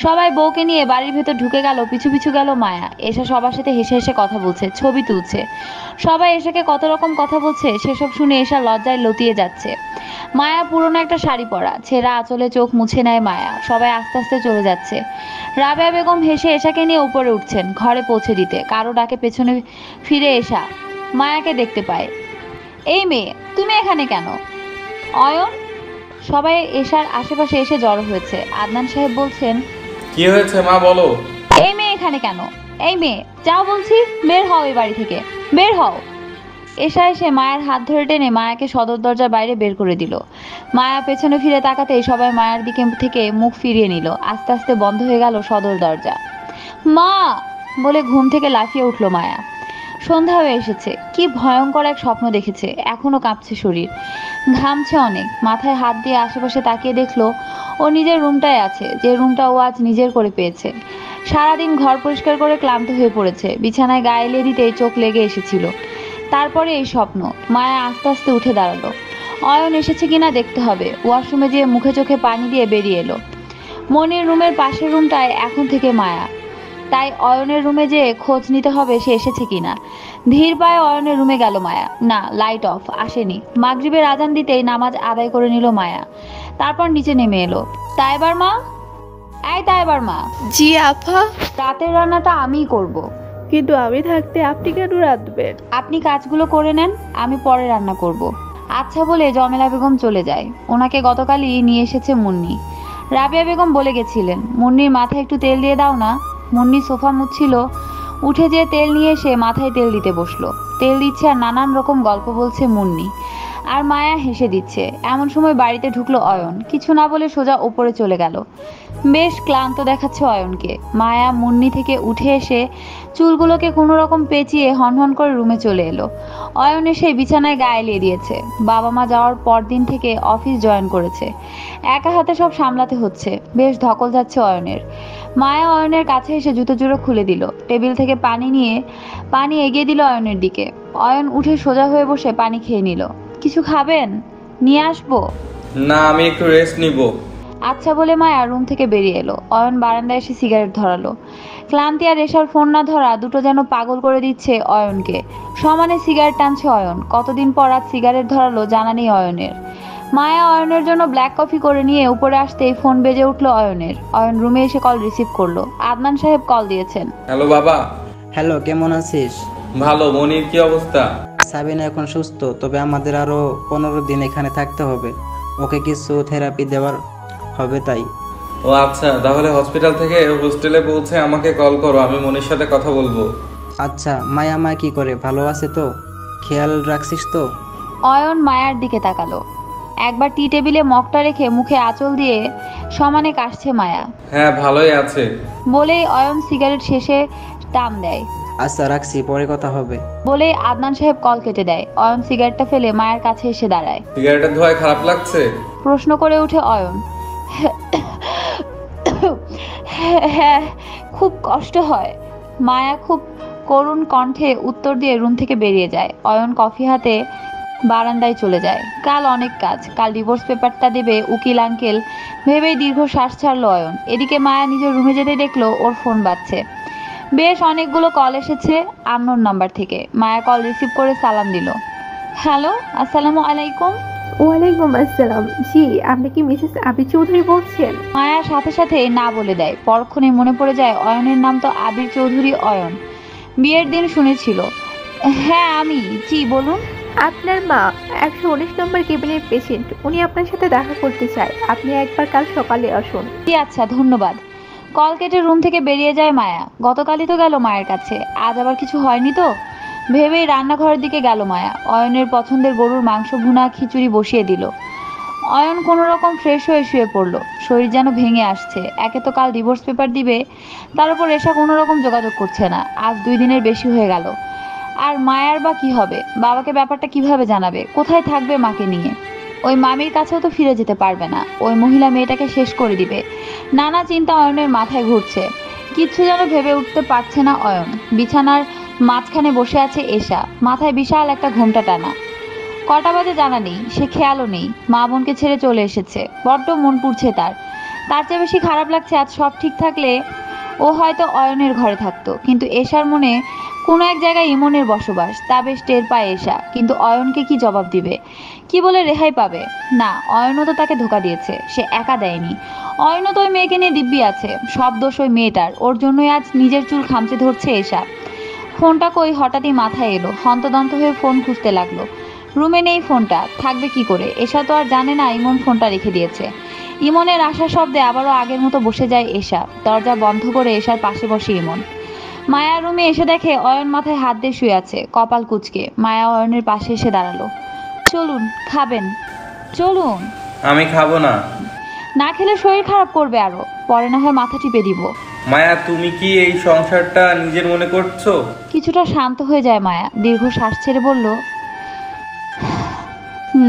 সবাই বউকে নিয়ে বাড়ির ভেতর ঢুকে গেল, পিছু পিছু গেল মায়া। এসা সবার সাথে হেসে হেসে কথা বলছে, ছবি তুলছে। সবাই এসাকে কত রকম কথা বলছে, সেসব শুনে এসা লজ্জায় লতিয়ে যাচ্ছে। মায়া পুরনো একটা শাড়ি পরা, ছেঁড়া আঁচলে চোখ মুছে নেয় মায়া। সবাই আস্তে আস্তে চলে যাচ্ছে। রাবেয়া বেগম হেসে এসাকে নিয়ে উপরে উঠছেন ঘরে পৌঁছে দিতে। কারো ডাকে পেছনে ফিরে এসা মায়াকে দেখতে পায়। এই মেয়ে, তুমি এখানে কেন? অয়ন। সবাই এশার আশেপাশে এসে জড়ো হয়েছে। আদনান সাহেব বলছেন, কি হয়েছে মা, বলো। এই মেয়ে এখানে কেন? এই মেয়ে, যাও বলছি, বের হও এই বাড়ি থেকে, বের হও। এশা এসে মায়ের হাত ধরে টেনে মায়াকে সদর দরজার বাইরে বের করে দিল। মায়া পেছনে ফিরে তাকাতেই সবাই মায়ের দিকে থেকে মুখ ফিরিয়ে নিল। আস্তে আস্তে বন্ধ হয়ে গেল সদর দরজা। মা বলে ঘুম থেকে লাফিয়ে উঠল মায়া। সন্ধ্যা হয়ে এসেছে। কি ভয়ঙ্কর এক স্বপ্ন দেখেছে। এখনো কাঁপছে শরীর, ঘামছে অনেক। মাথায় হাত দিয়ে আশেপাশে তাকিয়ে দেখলো ও নিজের রুমটায় আছে, যে রুমটা ও আজ নিজের করে পেয়েছে। সারাদিন ঘর পরিষ্কার করে ক্লান্ত হয়ে পড়েছে। বিছানায় গায়ে এলিয়ে দিতেই চোখ লেগে এসেছিল। তারপরে এই স্বপ্ন। মায়া আস্তে আস্তে উঠে দাঁড়ালো। অয়ন এসেছে কিনা দেখতে হবে। ওয়াশরুমে যেয়ে মুখে চোখে পানি দিয়ে বেরিয়ে এলো। মনির রুমের পাশের রুমটায় এখন থেকে মায়া, তাই অয়নের রুমে যেয়ে খোঁজ নিতে হবে সে এসেছে কিনা। ধীর পায়ে অয়নের রুমে গেল মায়া। না, লাইট অফ, আসেনি। মাগরিবের আজান দিতেই নামাজ আদায় করে নিল মায়া। তারপর নিচে নেমে এলো। তাইবার মা, এই তাইবার মা। জি আফা। রাতের রান্নাটা আমিই করব। কিন্তু আমি থাকতে আপনি কেন রাঁধবেন? আপনি কাজগুলো করে নেন, আমি পরে রান্না করব। আচ্ছা বলে জমেলা বেগম চলে যায়। ওনাকে গতকালই নিয়ে এসেছে মুন্নি। রাবেয়া বেগম বলে গেছিলেন, মুন্নির মাথায় একটু তেল দিয়ে দাও না। মুন্নি সোফা মুছছিল, উঠে যেয়ে তেল নিয়ে এসে মাথায় তেল দিতে বসলো। তেল দিচ্ছে আর নানান রকম গল্প বলছে মুন্নি। আর মায়া হেসে দিচ্ছে। এমন সময় বাড়িতে ঢুকলো অয়ন। কিছু না বলে সোজা ওপরে চলে গেল। বেশ ক্লান্ত দেখাচ্ছে অয়নকে। মায়া মুন্নি থেকে উঠে এসে চুলগুলোকে কোনো রকম পেঁচিয়ে হনহন করে রুমে চলে এলো। অয়ন এসে বিছানায় গায়ে এলিয়ে দিয়েছে। বাবা মা যাওয়ার পর দিন থেকে অফিস জয়েন করেছে। একা হাতে সব সামলাতে হচ্ছে। বেশ ধকল যাচ্ছে অয়নের। মায়া অয়নের কাছে এসে জুতো জুড়ো খুলে দিল। টেবিল থেকে পানি এগিয়ে দিল অয়নের দিকে। অয়ন উঠে সোজা হয়ে বসে পানি খেয়ে নিল। কিছু খাবেন? নিয়ে আসবো? না, আমি একটু রেস্ট নিব। আচ্ছা বলে মায়া রুম থেকে বেরিয়ে এলো। অয়ন বারান্দায় এসে সিগারেট ধরালো। ক্লান্তি আর এশার ফোন না ধরা দুটো যেন পাগল করে দিচ্ছে অয়নকে। সমানে সিগারেট টানছে অয়ন। কতদিন পর আজ সিগারেট ধরালো জানা নেই অয়নের। মায়া অয়নের জন্য ব্ল্যাক কফি করে নিয়ে উপরে আসতেই ফোন বেজে উঠলো অয়নের। অয়ন রুমে এসে কল রিসিভ করলো। আদনান সাহেব কল দিয়েছেন। হ্যালো বাবা। হ্যালো, কেমন আছিস? ভালো। মনির কি অবস্থা? সাবিনা এখন সুস্থ, তবে আমাদের আরো 15 দিন এখানে থাকতে হবে। ওকে কিছু থেরাপি দেওয়ার হবে তাই। ও আচ্ছা, তাহলে হসপিটাল থেকে হোস্টেলে পৌঁছে আমাকে কল করো, আমি মনির সাথে কথা বলবো। আচ্ছা, মায়া মা কি করে, ভালো আছে তো? খেয়াল রাখছিস তো? অয়ন মায়ার দিকে তাকালো। একবার টি টেবিলে মগটা রেখে মুখে আঁচল দিয়ে সমানে কাশছে মায়া। হ্যাঁ, ভালোই আছে। বলেই অয়ন সিগারেট শেষে টান দেয়। আচ্ছা রাখছি, পরে কথা হবে। বলেই আদনান সাহেব কল কেটে দেয়। অয়ন সিগারেটটা ফেলে মায়ের কাছে এসে দাঁড়ায়। সিগারেটের ধোঁয়ায় খারাপ লাগছে? প্রশ্ন করে ওঠে অয়ন। হ্যাঁ, খুব কষ্ট হয়। মায়া খুব করুণ কণ্ঠে উত্তর দিয়ে রুম থেকে বেরিয়ে যায়। অয়ন কফি হাতে বারান্দায় চলে যায়। কাল অনেক কাজ। কাল ডিভোর্স পেপারটা দেবে উকিল আঙ্কেল ভেবেই দীর্ঘ শ্বাস ছাড়লো অয়ন। এদিকে মায়া নিজের রুমে যেতে দেখলো ওর ফোন বাজছে। বেশ অনেকগুলো কল এসেছে আননোন নাম্বার থেকে। মায়া কল রিসিভ করে সালাম দিল। হ্যালো, আসসালামু আলাইকুম। ওয়ালাইকুম আসসালাম। জি, আপনি কি মিসেস আবির চৌধুরী বলছেন? মায়ার সাথে সাথে না বলে দেয়। পরক্ষণে মনে পড়ে যায় অয়নের নাম তো আবির চৌধুরী অয়ন। বিয়ের দিন শুনেছিল। হ্যাঁ আমি, জি বলুন। আপনার মা 119 নম্বর কেবিনের পেশেন্ট, উনি আপনার সাথে দেখা করতে চায়। আপনি একবার কাল সকালে আসুন। জি আচ্ছা, ধন্যবাদ। কল কেটে রুম থেকে বেরিয়ে যায় মায়া। গতকালই তো গেল মায়ের কাছে, আজ আবার কিছু হয়নি তো ভেবেই রান্নাঘরের দিকে গেল মায়া। অয়নের পছন্দের গরুর মাংস ভুনা খিচুড়ি বসিয়ে দিল। অয়ন কোনো রকম ফ্রেশ হয়ে শুয়ে পড়লো। শরীর যেন ভেঙে আসছে। একে তো কাল ডিভোর্স পেপার দিবে, তার উপর এসা কোনো রকম যোগাযোগ করছে না। আজ 2 দিনের বেশি হয়ে গেল। আর মায়ার বা কি হবে? বাবাকে ব্যাপারটা কিভাবে জানাবে? কোথায় থাকবে মাকে নিয়ে? ওই মামির কাছেও তো ফিরে যেতে পারবে না। ওই মহিলা মেয়েটাকে শেষ করে দিবে। নানা চিন্তা অয়নের মাথায় ঘুরছে। কিচ্ছু যেন ভেবে উঠতে পারছে না অয়ন। বিছানার মাঝখানে বসে আছে এশা, মাথায় বিশাল একটা ঘোমটা টানা। কটা বাজে জানা নেই, সে খেয়ালও নেই। মা বোনকে ছেড়ে চলে এসেছে। বড্ড মন পুড়ছে তার। তার চেয়ে বেশি খারাপ লাগছে আজ সব ঠিক থাকলে ও হয়তো অয়নের ঘরে থাকতো, কিন্তু এশার মনে কোনো এক জায়গায় ইমনের বসবাস, তা বেশ টের পায় এশা। কিন্তু অয়নকে কি জবাব দিবে, কি বলে রেহাই পাবে? না, অয়নও তো তাকে ধোকা দিয়েছে, সে একা দেয়নি। অয়নও তো ওই মেয়েকে নিয়ে দিব্যি আছে, সব দোষ ওই মেয়েটার, ওর জন্যই আজ নিজের চুল খামচে ধরছে এশা। ফোনটা কই হঠাৎই মাথায় এলো, হন্তদন্ত হয়ে ফোন খুঁজতে লাগলো। রুমে নেই ফোনটা, থাকবে কি করে? এশা তো আর জানে না ইমন ফোনটা রেখে দিয়েছে। ইমনের আসার শব্দে আবারও আগের মতো বসে যায় এশা, দরজা বন্ধ করে এশার পাশে বসে ইমন। মায়া রুমে এসে দেখে অয়ন মাথায় হাত দিয়ে শুয়ে আছে, কপাল কুঁচকে। মায়া অয়নের পাশে এসে দাঁড়ালো। চলুন, খাবেন? চলুন। আমি খাবো না। না খেলে শরীর খারাপ করবে আরো, পরে না হয় মাথা টিপে দিব। মায়া, তুমি কি এই সংসারটা নিজের মনে করছো? কিছুটা শান্ত হয়ে যায় মায়া, দীর্ঘ শ্বাস ছেড়ে বলল,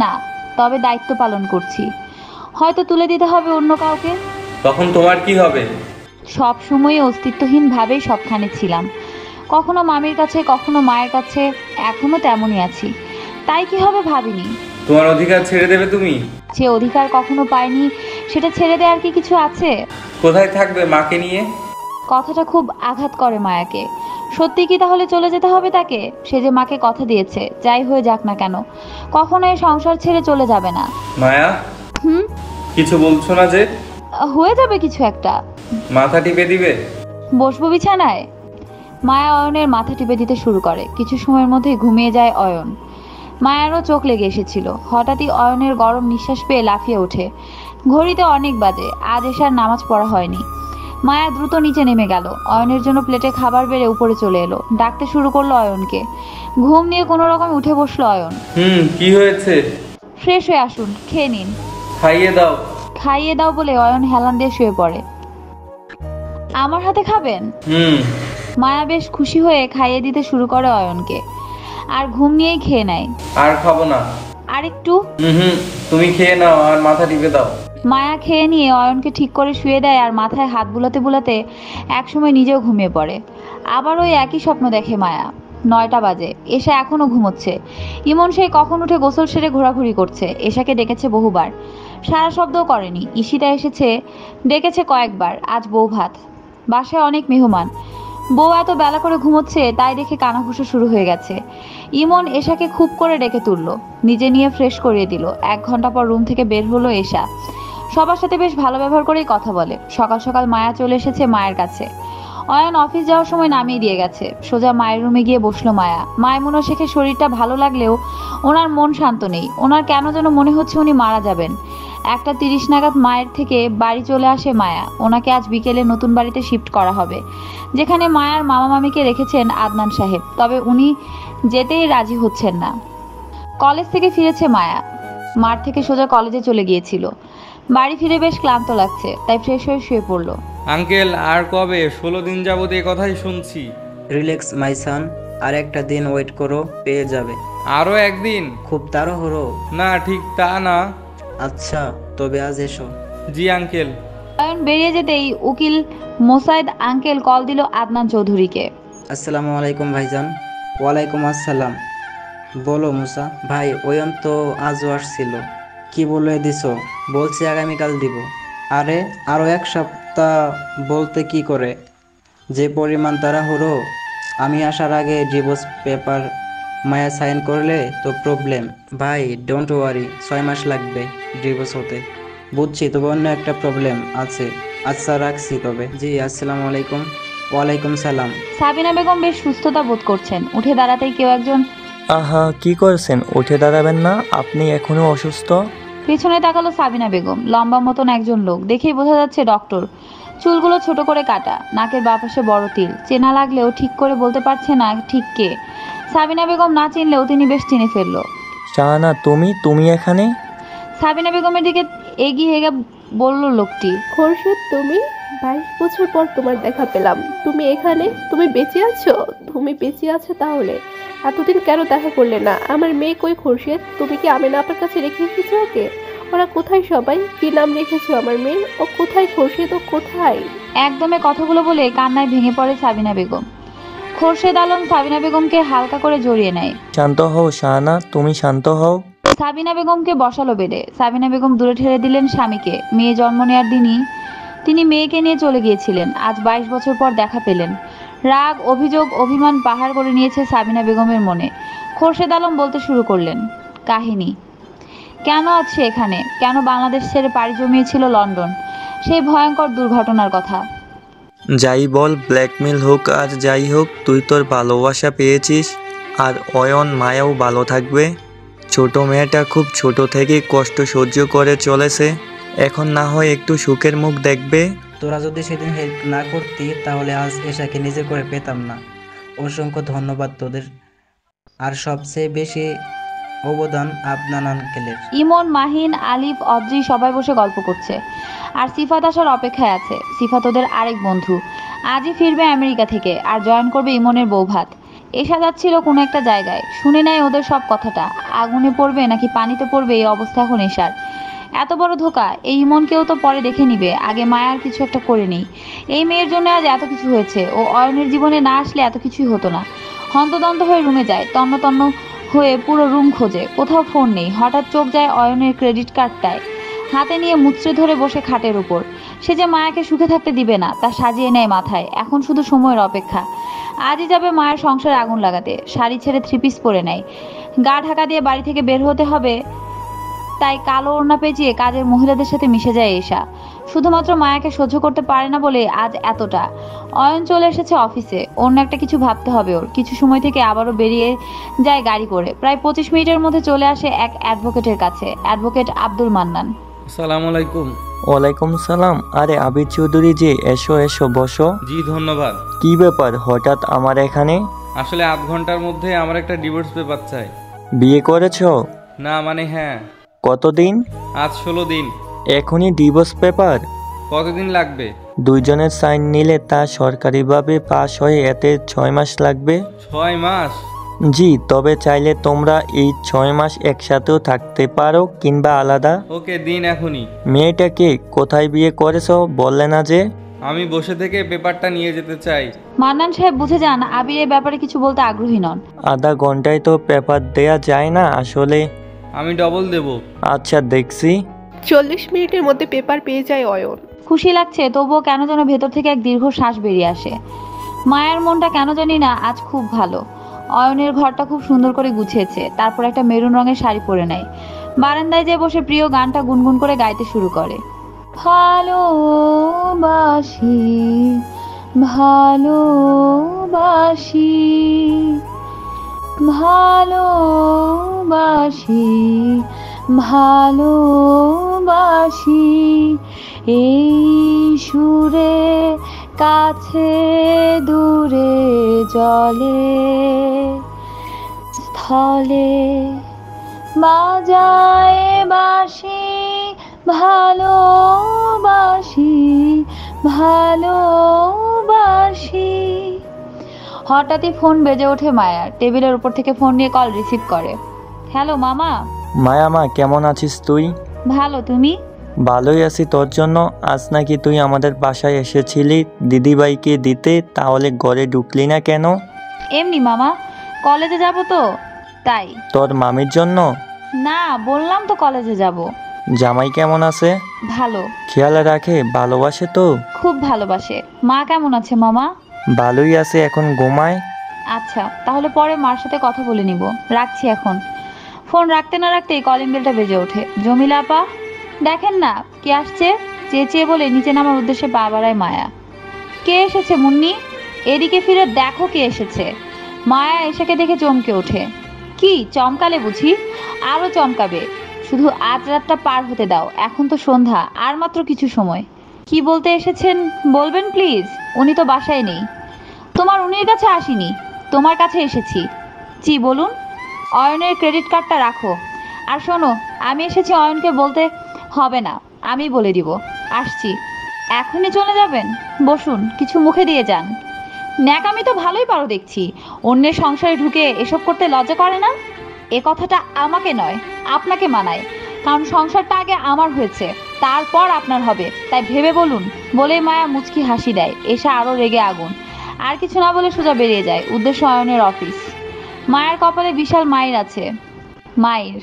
না, তবে দায়িত্ব পালন করছি, হয়তো তুলে দিতে হবে অন্য কাউকে। তখন তোমার কি হবে? সব সময় অস্তিত্বহীন ভাবেই সবখানে ছিলাম, কখনো মামির কাছে, কখনো মায়ের কাছে, এখনো তেমনই আছি। তাই কি হবে ভাবিনি। তোমার অধিকার ছেড়ে দেবে তুমি? যে অধিকার কখনো পাইনি সেটা ছেড়ে দেওয়ার কি কিছু আছে? কোথায় থাকবে মাকে নিয়ে? কথাটা খুব আঘাত করে মায়াকে। সত্যি কি তাহলে চলে যেতে হবে তাকে? সে যে মাকে কথা দিয়েছে, যাই হয়ে যাক না কেন, কখনো এই সংসার ছেড়ে চলে যাবে না। মায়া, হুম, কিছু বলছো না যে? হয়ে যাবে কিছু একটা। মাথা টিপে দিবে? বসবো বিছানায়? মায়া অয়নের মাথা টিপে দিতে শুরু করে। কিছু সময়ের মধ্যেই ঘুমিয়ে যায় অয়ন। মায়ারও চোখ লেগে এসেছিল। হঠাৎই অয়নের গরম নিঃশ্বাস পেয়ে লাফিয়ে ওঠে। ঘড়িতে অনেক বাজে, আজ এশার নামাজ পড়া হয়নি। মায়া দ্রুত নিচে নেমে গেল। অয়নের জন্য প্লেটে খাবার বেড়ে উপরে চলে এলো, ডাকতে শুরু করলো অয়নকে। ঘুম নিয়ে কোনো রকম উঠে বসলো অয়ন। কি হয়েছে? ফ্রেশ হয়ে আসুন, খেয়ে নিন। খাইয়ে দাও। খাইয়ে দাও বলে অয়ন হেলান দিয়ে শুয়ে পড়ে। আমার হাতে খাবেন? মায়া বেশ খুশি হয়ে খাইয়ে দিতে শুরু করে অয়নকে, আর ঘুম নিয়েই খেয়ে নেয়। আর খাবো না। আরেকটু? তুমি খেয়ে নাও আর মাথা টিপে দাও। মায়া খেয়ে নিয়ে অয়নকে ঠিক করে শুয়ে দেয়, আর মাথায় হাত বুলাতে বুলাতে একসময় নিজেও ঘুমিয়ে পড়ে। আবার ওই একই স্বপ্ন দেখে মায়া। 9টা বাজে, এশা এখনো ঘুমোচ্ছে। ইমন সেই কখন উঠে গোসল সেরে ঘোরাঘুরি করছে। এশাকে ডেকেছে বহুবার, সারা শব্দও করেনি। ঈশিতা এসেছে, ডেকেছে কয়েকবার। আজ বউ ভাত, বাসায় অনেক মেহমান। বউ এত বেলা করে ঘুমোচ্ছে তাই দেখে কানাঘুষো শুরু হয়ে গেছে। ইমন এশাকে খুব করে ডেকে তুললো, নিজে নিয়ে ফ্রেশ করিয়ে দিল। 1 ঘন্টা পর রুম থেকে বের হলো এশা। সবার সাথে বেশ ভালো ব্যবহার করেই কথা বলে। সকাল সকাল মায়া চলে এসেছে মায়ের কাছে। অয়ন অফিস যাওয়ার সময় নামিয়ে দিয়ে গেছে। সোজা মায়ের রুমে গিয়ে বসলো মায়া। মাইমুনা শেখের শরীরটা ভালো লাগলেও ওনার মন শান্ত নেই। ওনার কেন যেন মনে হচ্ছে উনি মারা যাবেন। 1:30 নাগাদ মায়ের থেকে বাড়ি চলে আসে মায়া। ওনাকে আজ বিকেলে নতুন বাড়িতে শিফট করা হবে, যেখানে মায়ার মামা মামিকে রেখেছেন আদনান সাহেব। তবে উনি যেতেই রাজি হচ্ছেন না। কলেজ থেকে ফিরেছে মায়া, মাঠ থেকে সোজা কলেজে চলে গিয়েছিল। বাড়ি ফিরে বেশ ক্লান্ত লাগছে, তাই ফ্রেশ হয়ে শুয়ে পড়লো। আঙ্কেল, আর কবে? 16 দিন যাবত এই কথাই শুনছি। রিল্যাক্স মাই সান, আর একটা দিন ওয়েট করো, পেয়ে যাবে। আরো একদিন? খুব তাড়াহুড়ো? না, ঠিক তা না। আচ্ছা, তবে আজ এসো। জি আঙ্কেল। অয়ন বেরিয়ে যেতেই উকিল মোসাইদ আঙ্কেল কল দিল আদনান চৌধুরীকে। আসসালামু আলাইকুম ভাইজান। ওয়ালাইকুম আসসালাম। বলো মুসা ভাই, ওয়ন তো আজও আসছিল। কি বলে দিছো? বলছি আগামীকাল দিব। আরে আরও 1 সপ্তাহ বলতে কি করে? যে পরিমাণ তাড়াহুড়ো। আমি আসার আগে ডিভোর্স পেপার মায়া সাইন করলে তো প্রবলেম। ভাই ডোন্ট ওয়ারি, 6 মাস লাগবে ডিভোর্স হতে। বুঝছি, তবে অন্য একটা প্রবলেম আছে। আচ্ছা রাখছি তবে। জি আসসালামু আলাইকুম। ওয়ালাইকুম সালাম। সাবিনা বেগম বেশ সুস্থতা বোধ করছেন। উঠে দাঁড়াতেই কেউ একজন, আহা, কি করছেন? উঠে দাঁড়াবেন না? আপনি এখনো অসুস্থ? পেছনে তাকালো সাবিনা বেগম। লম্বা মতন একজন লোক, দেখেই বোঝা যাচ্ছে ডক্টর। চুলগুলো ছোট করে কাটা, নাকের বাপাশে বড় তিল। চেনা লাগলেও ঠিক করে বলতে পারছে না ঠিক কে। সাবিনা বেগম না চিনলেও তিনি বেশ চিনে ফেললো। শাহানা, তুমি এখানে? সাবিনা বেগমের দিকে এগিয়ে বলল লোকটি। খোরশেদ, তুমি? 22 বছর পর তোমার দেখা পেলাম। তুমি এখানে? তুমি বেঁচে আছো? তুমি বেঁচে আছো তাহলে এতদিন কেন দেখা করলে না? আমার মেয়ে কই খোরশেদ? তুমি কি আমেনা আপার কাছে রেখে এসেছো ওকে? ওরা কোথায় সবাই? কি নাম রেখেছো আমার মেয়ে? ও কোথায় খোরশেদ? ও কোথায়? একদমে কথাগুলো বলে কান্নায় ভেঙে পড়ে সাবিনা বেগম। খোরশেদ আলম সাবিনা বেগমকে হালকা করে জড়িয়ে নেয়। শান্ত হও শাহানা, তুমি শান্ত হও। সাবিনা বেগমকে বসালো বেডে। সাবিনা বেগম দূরে ঠেলে দিলেন স্বামীকে। মেয়ে জন্ম নেওয়ার দিনই তিনি মেয়েকে নিয়ে চলে গিয়েছিলেন। আজ 22 বছর পর দেখা পেলেন। রাগ, অভিযোগ, অভিমান পাহাড় করে নিয়েছে সাবিনা বেগমের মনে। খোরশেদ আলম বলতে শুরু করলেন কাহিনী। কেন আছে এখানে? কেন বাংলাদেশ ছেড়ে পাড়ি জমিয়েছিল লন্ডন? সেই ভয়ঙ্কর দুর্ঘটনার কথা। যাই বল, ব্ল্যাকমেল হোক আর যাই হোক, তুই তোর ভালোবাসা পেয়েছিস, আর অয়ন মায়াও ভালো থাকবে। ছোট মেয়েটা খুব ছোট থেকে কষ্ট সহ্য করে চলেছে, এখন না হয় একটু সুখের মুখ দেখবে। তোরা যদি সেদিন হেল্প না করতি তাহলে আজ এশাকে নিজে করে পেতাম না। অসংখ্য ধন্যবাদ তোদের, আর সবচেয়ে বেশি অবদান আদনান আঙ্কেলের। ইমন, মাহিন, আলিফ, অদ্রি সবাই বসে গল্প করছে আর সিফাত আসার অপেক্ষায় আছে। সিফাত ওদের আরেক বন্ধু, আজই ফিরবে আমেরিকা থেকে আর জয়েন করবে ইমনের বৌভাত। এসা যাচ্ছিল কোনো একটা জায়গায়, শুনে নেয় ওদের সব কথাটা। আগুনে পড়বে নাকি পানিতে পড়বে এই অবস্থা এখন এশার। এত বড় ধোকা, এই ইমনকেও তো পরে দেখে নিবে, আগে মায়ার কিছু একটা করে নেই। এই মেয়ের জন্য আজ এত কিছু হয়েছে, ও অয়নের জীবনে না আসলে এত কিছুই হতো না। হন্তদন্ত হয়ে রুমে যায়, তন্ন তন্ন হয়ে পুরো রুম খোঁজে, কোথাও ফোন নেই। হঠাৎ চোখ যায় অয়নের ক্রেডিট কার্ডটায়, হাতে নিয়ে মুচড়ে ধরে বসে খাটের উপর। সে যে মায়াকে সুখে থাকতে দিবে না তা সাজিয়ে নেয় মাথায়, এখন শুধু সময়ের অপেক্ষা। আজই যাবে মায়ের সংসারে আগুন লাগাতে। শাড়ি ছেড়ে 3 পিস পরে নেয়, গা ঢাকা দিয়ে বাড়ি থেকে বের হতে হবে, তাই কালো ওড়না পেঁচিয়ে কাজের মহিলাদের সাথে মিশে যায় এশা। শুধুমাত্র মায়াকে সহ্য করতে পারে না বলে আজ এতটা। অয়ন চলে এসেছে অফিসে, অন্য একটা কিছু ভাবতে হবে ওর। কিছু সময় থেকে আবারও বেরিয়ে যায় গাড়ি করে। প্রায় 25 মিনিটের মধ্যে চলে আসে এক অ্যাডভোকেটের কাছে, অ্যাডভোকেট আব্দুল মান্নান। আসসালামু আলাইকুম। ওয়ালাইকুম সালাম। আরে আবির চৌধুরী জি, এসো এসো বসো। জি ধন্যবাদ। কি ব্যাপার হঠাৎ আমার এখানে? আসলে আধ ঘন্টার মধ্যে আমার একটা ডিভোর্স পেপার চাই। বিয়ে করেছো? না মানে হ্যাঁ। কতদিন? আজ 16 দিন। এখনই ডিভোর্স পেপার? কতদিন লাগবে? দুইজনের সাইন নিলে তা সরকারিভাবে পাস হয়ে এতে 6 মাস লাগবে। 6 মাস? জি, তবে চাইলে তোমরা এই 6 মাস একসাথেও থাকতে পারো কিংবা আলাদা। ওকে দিন এখনই। মেয়েটাকে কোথায় বিয়ে করেছো বললে না যে? আমি বসে থেকে পেপারটা নিয়ে যেতে চাই। মান্নান সাহেব বুঝে যান আবির এ ব্যাপারে কিছু বলতে আগ্রহী নন। আধা ঘন্টায় তো পেপার দেয়া যায় না আসলে। আমি ডবল দেব। আচ্ছা দেখছি। 40 মিনিটের মধ্যে পেপার পেয়ে যায় অয়ন। খুশি লাগছে, তবুও কেন যেন ভেতর থেকে এক দীর্ঘ শ্বাস বেরিয়ে আসে। মায়ের মনটা কেন জানি না আজ খুব ভালো। অয়নের ঘরটা খুব সুন্দর করে গুছিয়েছে, তারপর একটা মেরুন রঙের শাড়ি পরে নেয়। বারান্দায় যেয়ে বসে প্রিয় গানটা গুনগুন করে গাইতে শুরু করে। ভালোবাসি, ভালোবাসি, ভালোবাসি, ভালোবাসি, এই সুরে কাছে দূরে জলে স্থলে বাজায় বাঁশি, ভালোবাসি, ভালোবাসি। হঠাৎই ফোন বেজে ওঠে মায়ার। টেবিলের উপর থেকে ফোন নিয়ে কল রিসিভ করে। হ্যালো মামা। মায়া মা, কেমন আছিস তুই? ভালো, তুমি? ভালোই আছি। তোর জন্য আজ নাকি তুই আমাদের বাসায় এসেছিলি দিদিভাইকে দিতে, তাহলে ঘরে ঢুকলি না কেন? এমনি মামা, কলেজে যাব তো তাই। তোর মামির জন্য? না, বললাম তো কলেজে যাব। জামাই কেমন আছে? ভালো। খেয়াল রাখে, ভালোবাসে তো? খুব ভালোবাসে। মা কেমন আছে মামা? ভালোই আছে, এখন ঘুমায়। আচ্ছা, তাহলে পরে মার সাথে কথা বলে নিব। রাখছি এখন। ফোন রাখতে না রাখতেই কলিং বেলটা বেজে ওঠে। জমিলা আপা, দেখেন না কে আসছে। চেঁচিয়ে বলে নিচে নামার উদ্দেশ্যে পা বাড়ায় মায়া। কে এসেছে মুন্নি? এদিকে ফিরে দেখো কে এসেছে। মায়া এসেকে দেখে চমকে ওঠে। কি চমকালে বুঝি? আরো চমকাবে, শুধু আজ রাতটা পার হতে দাও। এখন তো সন্ধ্যা, আর মাত্র কিছু সময়। কি বলতে এসেছেন বলবেন প্লিজ? উনি তো বাসায় নেই। তোমার উনির কাছে আসিনি, তোমার কাছে এসেছি। জি বলুন। অয়নের ক্রেডিট কার্ডটা রাখো। আর শোনো, আমি এসেছি অয়নকে বলতে হবে না, আমি বলে দিব। আসছি। এখনই চলে যাবেন? বসুন, কিছু মুখে দিয়ে যান। ন্যাকামি তো ভালোই পারো দেখছি। অন্যের সংসারে ঢুকে এসব করতে লজ্জা করে না? এ কথাটা আমাকে নয়, আপনাকে মানায়। কারণ সংসারটা আগে আমার হয়েছে, তারপর আপনার হবে, তাই ভেবে বলুন। বলেই মায়া মুচকি হাসি দেয়। এসে আরও রেগে আগুন। আর কিছু না বলে সোজা বেরিয়ে যায়, উদ্দেশ্য অয়নের অফিস। মায়ের কপালে বিশাল মাইর আছে। মাইর